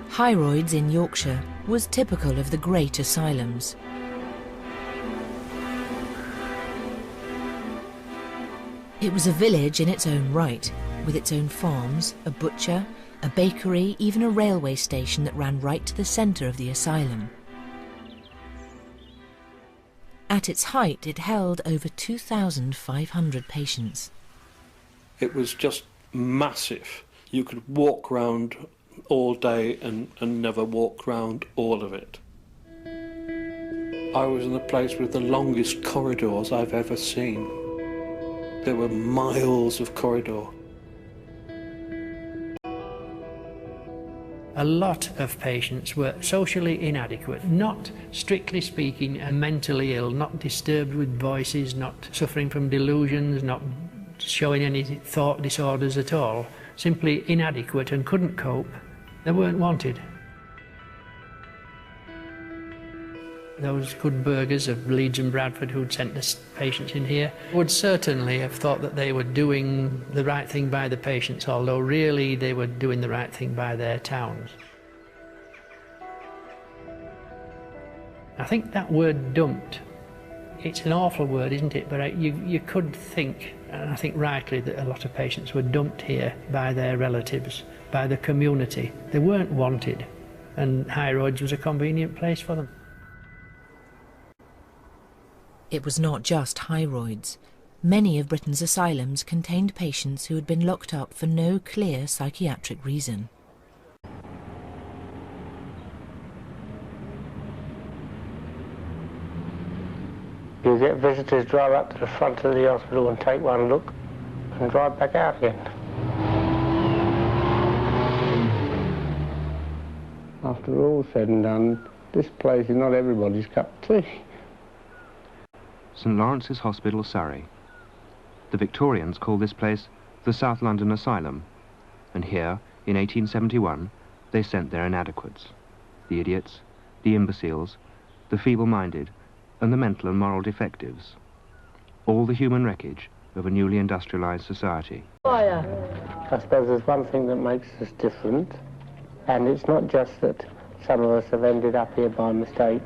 Hyroids in Yorkshire was typical of the great asylums. It was a village in its own right, with its own farms, a butcher, a bakery, even a railway station that ran right to the centre of the asylum. At its height, it held over 2,500 patients. It was just massive. You could walk round all day and never walk round all of it. I was in a place with the longest corridors I've ever seen. There were miles of corridor. A lot of patients were socially inadequate, not strictly speaking mentally ill, not disturbed with voices, not suffering from delusions, not showing any thought disorders at all, simply inadequate and couldn't cope. They weren't wanted. Those good burghers of Leeds and Bradford who'd sent the patients in here would certainly have thought that they were doing the right thing by the patients, although really they were doing the right thing by their towns. I think that word dumped, it's an awful word, isn't it? But you could think, and I think rightly, that a lot of patients were dumped here by their relatives, by the community. They weren't wanted, and Hyroids was a convenient place for them. It was not just Hyroids. Many of Britain's asylums contained patients who had been locked up for no clear psychiatric reason. You get visitors drive up to the front of the hospital and take one look and drive back out again. After all said and done, this place is not everybody's cup of tea. St Lawrence's Hospital, Surrey. The Victorians called this place the South London Asylum, and here, in 1871, they sent their inadequates, the idiots, the imbeciles, the feeble-minded, and the mental and moral defectives, all the human wreckage of a newly industrialised society. I suppose there's one thing that makes us different, and it's not just that some of us have ended up here by mistake.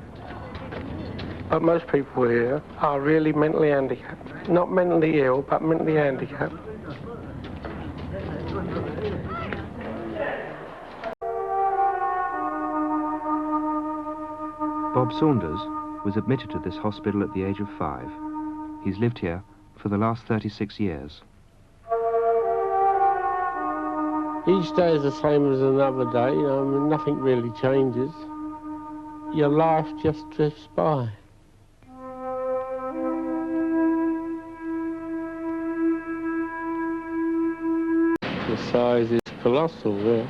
But most people here are really mentally handicapped. Not mentally ill, but mentally handicapped. Bob Saunders was admitted to this hospital at the age of 5. He's lived here for the last 36 years. Each day is the same as another day, nothing really changes. Your life just drifts by. The size is colossal there.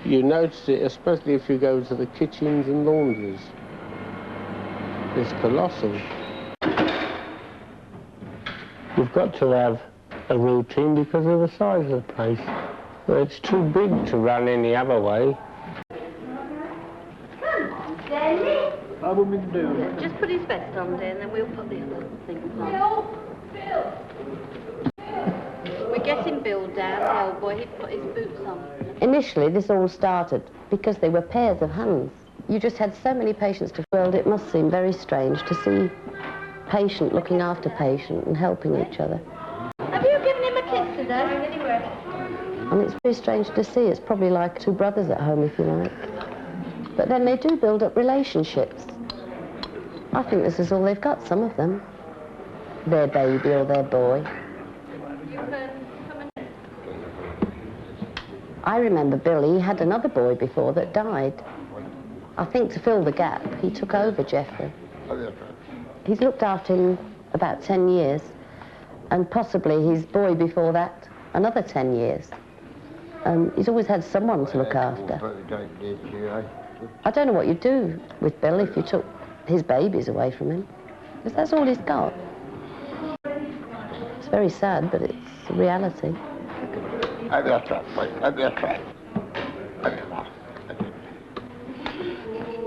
You notice it, especially if you go to the kitchens and laundries. It's colossal. You've got to have a routine because of the size of the place. It's too big to run any other way. How would we do? Just put his vest on there and then we'll put the other things on. We're getting Bill down, the old boy, he'd put his boots on. Initially, this all started because they were pairs of hands. You just had so many patients to world, it must seem very strange to see patient looking after patient and helping each other. Have you given him a kiss today? Anywhere? And it's very strange to see. It's probably like two brothers at home, if you like. But then they do build up relationships. I think this is all they've got, some of them. Their baby or their boy. I remember Billy had another boy before that died. I think to fill the gap, he took over Geoffrey. He's looked after him about 10 years, and possibly his boy before that, another 10 years. He's always had someone to look after. I don't know what you'd do with Bill if you took his babies away from him, because that's all he's got. It's very sad, but it's a reality.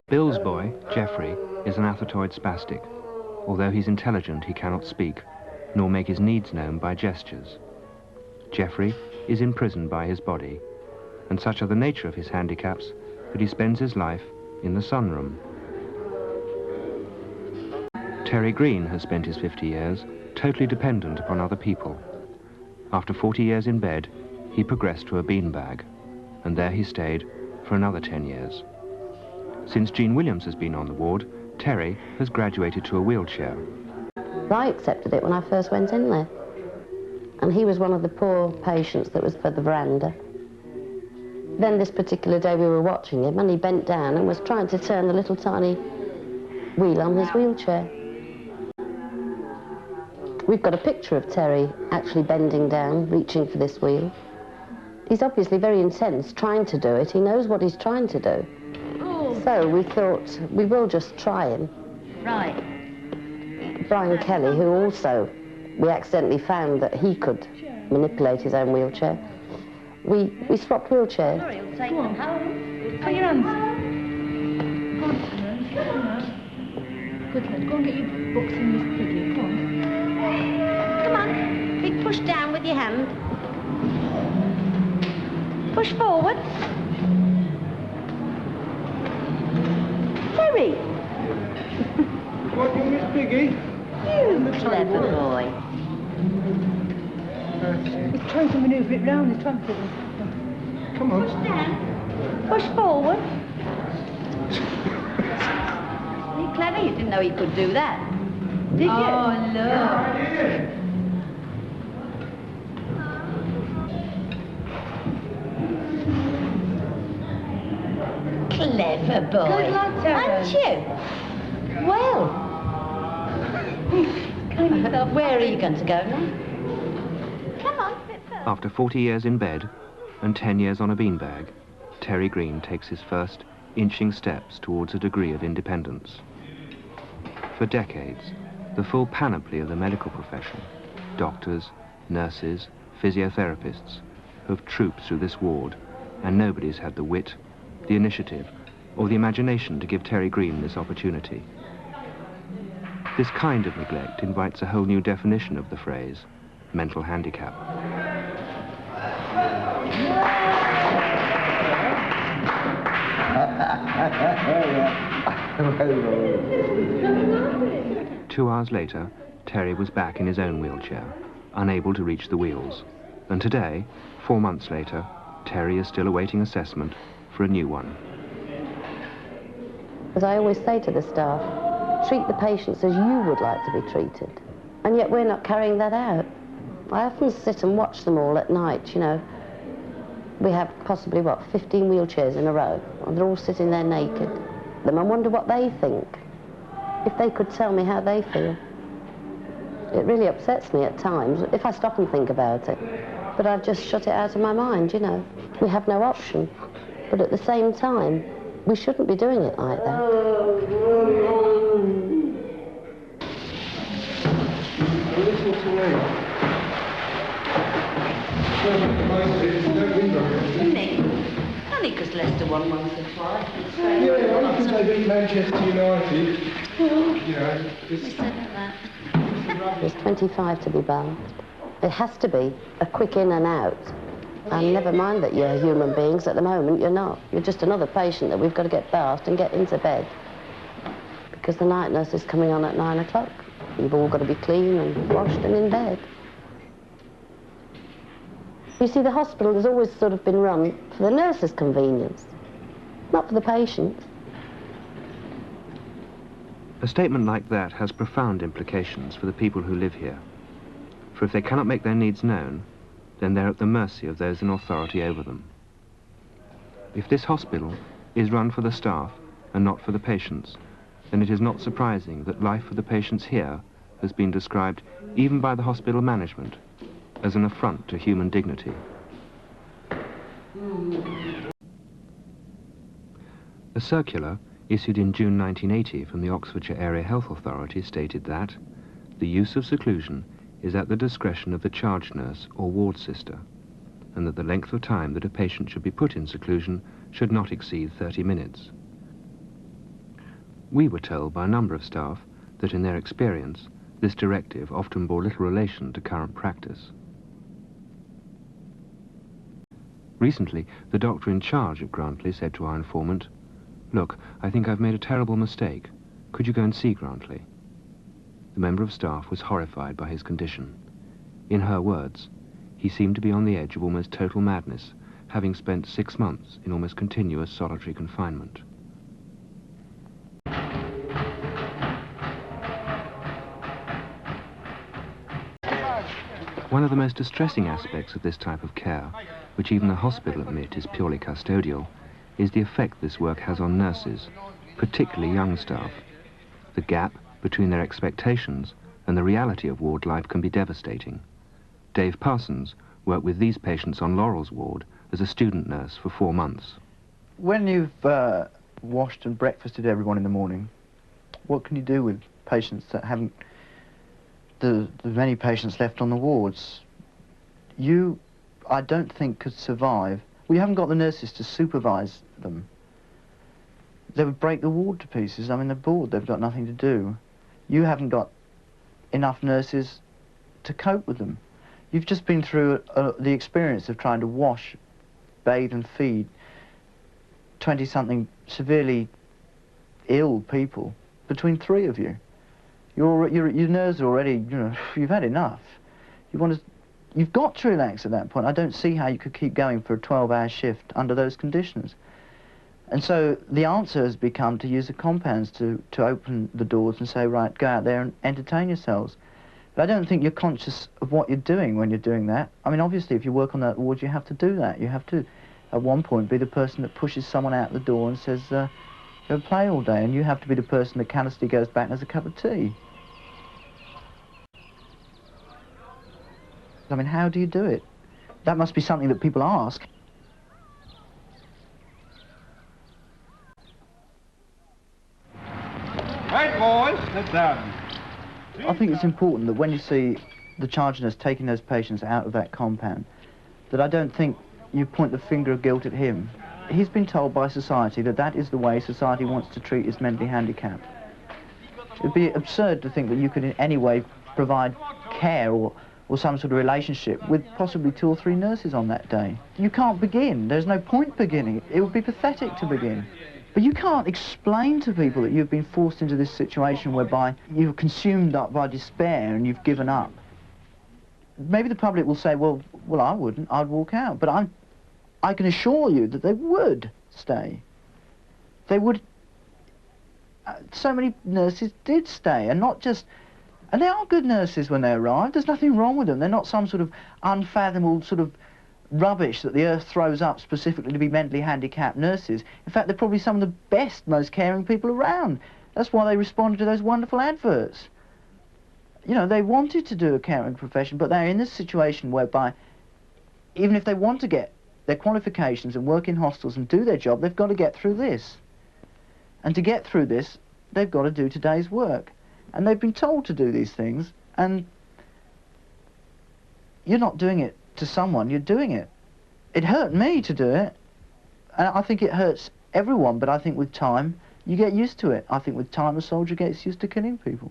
Bill's boy, Geoffrey, is an athetoid spastic. Although he's intelligent, he cannot speak, nor make his needs known by gestures. Geoffrey is imprisoned by his body, and such are the nature of his handicaps but he spends his life in the sunroom. Terry Green has spent his 50 years totally dependent upon other people. After 40 years in bed, he progressed to a beanbag, and there he stayed for another 10 years. Since Jean Williams has been on the ward, Terry has graduated to a wheelchair. I accepted it when I first went in there. And he was one of the poor patients that was for the veranda. Then this particular day we were watching him and he bent down and was trying to turn the little tiny wheel on his wheelchair. We've got a picture of Terry actually bending down, reaching for this wheel. He's obviously very intense trying to do it. He knows what he's trying to do. So we thought we will just try him. Right. Brian Kelly, who also, we accidentally found that he could manipulate his own wheelchair. We swapped wheelchairs. Sorry, he'll take them home. Put your hands. Go on, Terence. Good lad, go and get your books and Miss Piggy. Come on. Come on. Big push down with your hand. Push forward. Terry. What, you Miss Piggy? You clever boy. He's trying to manoeuvre it round. He's trying to... Come on. Push down. Push forward. You clever. You didn't know you could do that. Did you? Oh, look. Clever boy. Good luck, Terence. Aren't you? Well. Where are you going to go now? Come on, a bit further. After 40 years in bed and 10 years on a beanbag, Terry Green takes his first inching steps towards a degree of independence. For decades, the full panoply of the medical profession, doctors, nurses, physiotherapists, have trooped through this ward, and nobody's had the wit, the initiative, or the imagination to give Terry Green this opportunity. This kind of neglect invites a whole new definition of the phrase, mental handicap. Two hours later, Terry was back in his own wheelchair, unable to reach the wheels. And today, 4 months later, Terry is still awaiting assessment for a new one. As I always say to the staff, treat the patients as you would like to be treated. And yet we're not carrying that out. I often sit and watch them all at night, you know. We have possibly, 15 wheelchairs in a row, and they're all sitting there naked. Then I wonder what they think, if they could tell me how they feel. It really upsets me at times, if I stop and think about it. But I just shut it out of my mind, you know. We have no option. But at the same time, we shouldn't be doing it like that. Listen to me. Nick, only because Leicester won once or twice. Yeah, only because they beat Manchester United. You know, it's... There's 25 to be bathed. It has to be a quick in and out. And never mind that you're human beings. At the moment, you're not. You're just another patient that we've got to get bathed and get into bed. Because the night nurse is coming on at 9 o'clock. You've all got to be clean and washed and in bed. You see, the hospital has always sort of been run for the nurse's convenience, not for the patients. A statement like that has profound implications for the people who live here. For if they cannot make their needs known, then they're at the mercy of those in authority over them. If this hospital is run for the staff and not for the patients, then it is not surprising that life for the patients here has been described, even by the hospital management, as an affront to human dignity. A circular issued in June 1980 from the Oxfordshire Area Health Authority stated that the use of seclusion is at the discretion of the charge nurse or ward sister, and that the length of time that a patient should be put in seclusion should not exceed 30 minutes. We were told by a number of staff that in their experience, this directive often bore little relation to current practice. Recently, the doctor in charge of Grantley said to our informant, "Look, I think I've made a terrible mistake. Could you go and see Grantley?" The member of staff was horrified by his condition. In her words, he seemed to be on the edge of almost total madness, having spent 6 months in almost continuous solitary confinement. One of the most distressing aspects of this type of care, which even the hospital admit is purely custodial, is the effect this work has on nurses, particularly young staff. The gap between their expectations and the reality of ward life can be devastating. Dave Parsons worked with these patients on Laurel's ward as a student nurse for 4 months. When you've washed and breakfasted everyone in the morning, what can you do with patients that haven't, the many patients left on the wards? You, I don't think, could survive. We haven't got the nurses to supervise them. They would break the ward to pieces. I mean, they're bored, they've got nothing to do. You haven't got enough nurses to cope with them. You've just been through the experience of trying to wash, bathe and feed 20-something severely ill people between 3 of you. Your nerves are already, you know, you've had enough. You've got to relax at that point. I don't see how you could keep going for a 12-hour shift under those conditions. And so the answer has become to use the compounds to open the doors and say, right, go out there and entertain yourselves. But I don't think you're conscious of what you're doing when you're doing that. I mean, obviously, if you work on that ward, you have to do that. You have to, at one point, be the person that pushes someone out the door and says, go play all day, and you have to be the person that callously goes back and has a cup of tea. I mean, how do you do it? That must be something that people ask. Right, boys, sit down. I think it's important that when you see the charge nurse taking those patients out of that compound, that I don't think you point the finger of guilt at him. He's been told by society that that is the way society wants to treat his mentally handicapped. It'd be absurd to think that you could in any way provide care or some sort of relationship with possibly 2 or 3 nurses on that day. You can't begin. There's no point beginning. It would be pathetic to begin. But you can't explain to people that you've been forced into this situation whereby you're consumed up by despair and you've given up. Maybe the public will say, well, I wouldn't. I'd walk out. But I can assure you that they would stay. They would. So many nurses did stay, and not just. And they are good nurses when they arrive. There's nothing wrong with them. They're not some sort of unfathomable sort of rubbish that the earth throws up specifically to be mentally handicapped nurses. In fact, they're probably some of the best, most caring people around. That's why they responded to those wonderful adverts. You know, they wanted to do a caring profession, but they're in this situation whereby even if they want to get their qualifications and work in hostels and do their job, they've got to get through this. And to get through this, they've got to do today's work. And they've been told to do these things, and you're not doing it to someone, you're doing it. It hurt me to do it, and I think it hurts everyone, but I think with time, you get used to it. I think with time, a soldier gets used to killing people.